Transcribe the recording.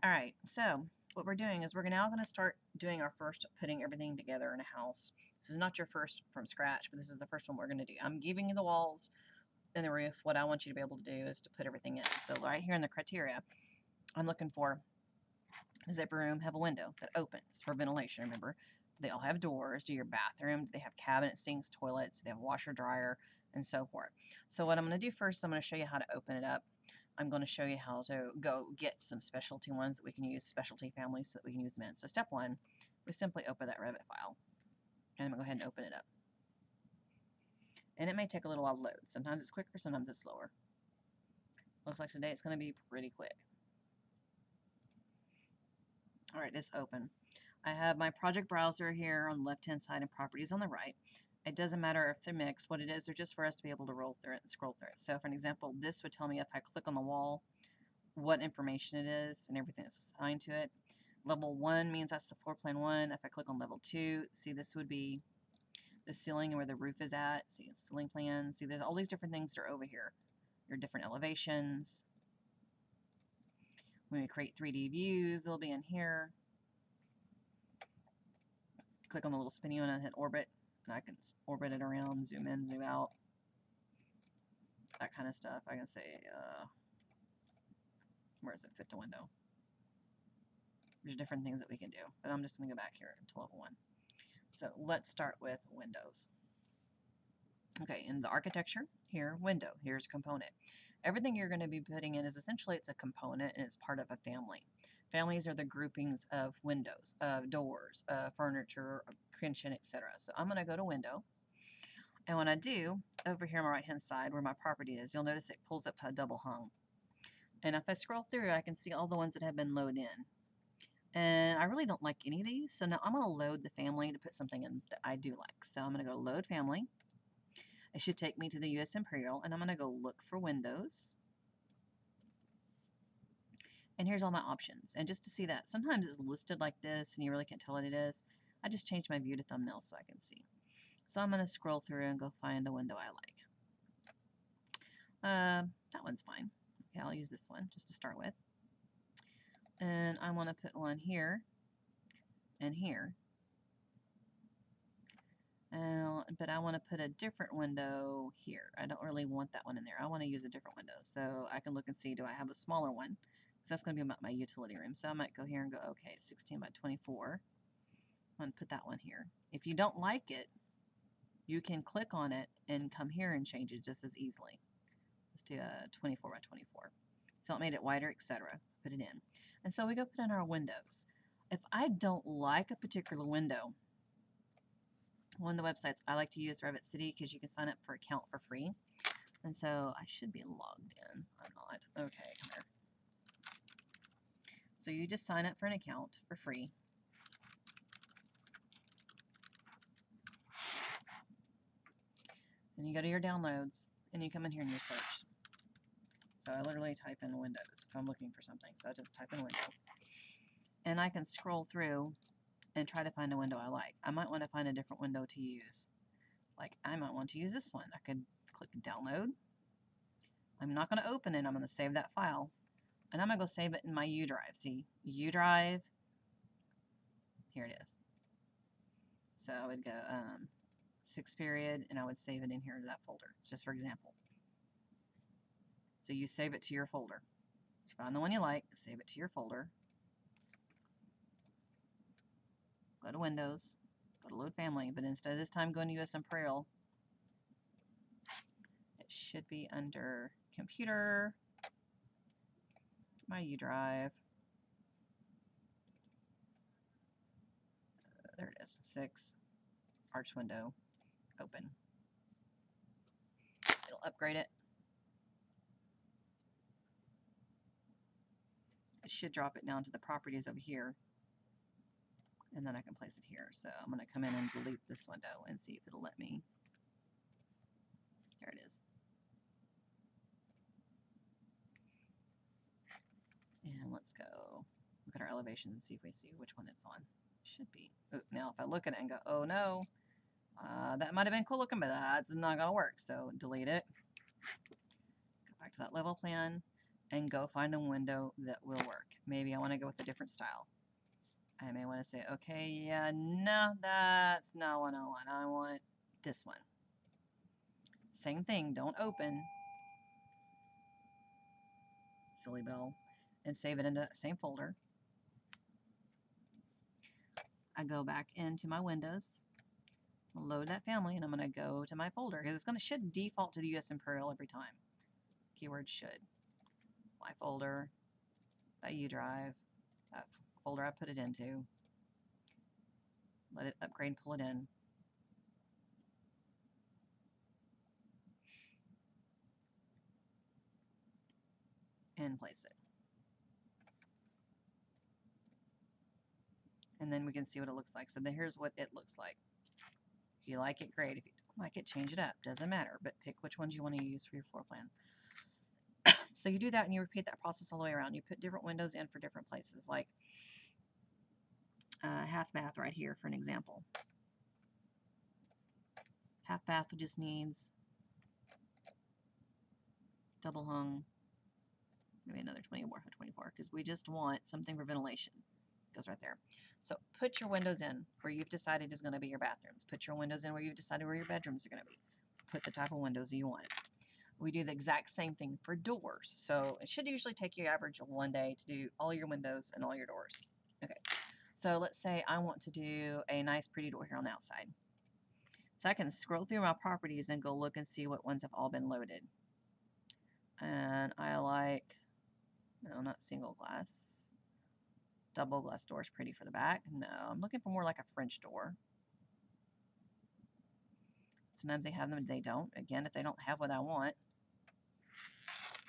All right, so what we're doing is we're now going to start doing our first putting everything together in a house. This is not your first from scratch, but this is the first one we're going to do. I'm giving you the walls and the roof. What I want you to be able to do is to put everything in. So right here in the criteria, I'm looking for, does every room have a window that opens for ventilation? Remember, they all have doors. Do your bathroom, do they have cabinets, sinks, toilets, do they have a washer, dryer, and so forth. So what I'm going to do first, I'm going to show you how to open it up. I'm going to show you how to go get some specialty ones that we can use, specialty families, so that we can use them in. So step one, we simply open that Revit file. And I'm going to go ahead and open it up. And it may take a little while to load. Sometimes it's quicker, sometimes it's slower. Looks like today it's going to be pretty quick. All right, it's open. I have my project browser here on the left-hand side and properties on the right. It doesn't matter if they're mixed. What it is, they're just for us to be able to roll through it and scroll through it. So for an example, this would tell me if I click on the wall, what information it is and everything that's assigned to it. Level 1 means that's the floor plan 1. If I click on level 2, see this would be the ceiling and where the roof is at. See ceiling plan. See there's all these different things that are over here. Your different elevations. When we create 3D views, they'll be in here. Click on the little spinny one and hit orbit, and I can orbit it around, zoom in, zoom out, that kind of stuff. I can say, where does it fit the window? There's different things that we can do, but I'm just going to go back here to level 1. So let's start with windows. Okay, in the architecture, here, window, here's component. Everything you're going to be putting in is essentially it's a component and it's part of a family. Families are the groupings of windows, of doors, furniture, kitchen, etc. So I'm going to go to window. And when I do, over here on my right hand side where my property is, you'll notice it pulls up to a double hung. And if I scroll through, I can see all the ones that have been loaded in. And I really don't like any of these, so now I'm going to load the family to put something in that I do like. So I'm going to go load family. It should take me to the US Imperial, and I'm going to go look for windows. And here's all my options. And just to see that, sometimes it's listed like this and you really can't tell what it is. I just changed my view to thumbnail so I can see. So I'm going to scroll through and go find a window I like. That one's fine. Okay, I'll use this one just to start with. And I want to put one here and here. But I want to put a different window here. I don't really want that one in there. I want to use a different window. So I can look and see, do I have a smaller one? Because that's going to be about my utility room. So I might go here and go, okay, 16 by 24. I'm going to put that one here. If you don't like it, you can click on it and come here and change it just as easily. Let's do a 24 by 24. So it made it wider, etc. So put it in. And so we go put in our windows. If I don't like a particular window, one of the websites I like to use, Revit City, because you can sign up for an account for free. And so I should be logged in. I'm not. Okay, come here. So you just sign up for an account for free. And you go to your downloads, and you come in here and you search. So I literally type in Windows if I'm looking for something. So I just type in window. And I can scroll through and try to find a window I like. I might want to find a different window to use. Like I might want to use this one. I could click download. I'm not going to open it. I'm going to save that file. And I'm going to go save it in my U drive. See, U drive. Here it is. So I would go 6 period and I would save it in here to that folder, just for example. So you save it to your folder. Find the one you like, save it to your folder. Go to Windows, go to Load Family, but instead of this time going to US Imperial, it should be under Computer, my U drive. There it is, 6, Arch Window, open. It'll upgrade it. It should drop it down to the properties over here. And then I can place it here. So I'm going to come in and delete this window and see if it'll let me. There it is. And let's go look at our elevations and see if we see which one it's on. Should be. Ooh, now if I look at it and go, oh no, that might have been cool looking, but that's not going to work. So delete it. Go back to that level plan. and go find a window that will work. Maybe I want to go with a different style. I may want to say, okay, yeah, no, that's not what I want. I want this one. Same thing, don't open, silly bell, and save it into that same folder. I go back into my windows, load that family, and I'm going to go to my folder because it's should default to the US Imperial every time. Keyword should. My folder, that U drive, that folder I put it into. Let it upgrade and pull it in. And place it. And then we can see what it looks like. So here's what it looks like. If you like it, great. If you don't like it, change it up. Doesn't matter, but pick which ones you want to use for your floor plan. So you do that and you repeat that process all the way around. You put different windows in for different places, like half bath right here for an example. Half bath just needs double hung, maybe another 24 because we just want something for ventilation. Goes right there. So put your windows in where you've decided is going to be your bathrooms. Put your windows in where you've decided where your bedrooms are going to be. Put the type of windows you want. We do the exact same thing for doors. So it should usually take you average of 1 day to do all your windows and all your doors. Okay, so let's say I want to do a nice pretty door here on the outside. So I can scroll through my properties and go look and see what ones have all been loaded. And I like, no, not single glass. Double glass door is pretty for the back. No, I'm looking for more like a French door. Sometimes they have them and they don't. Again, if they don't have what I want,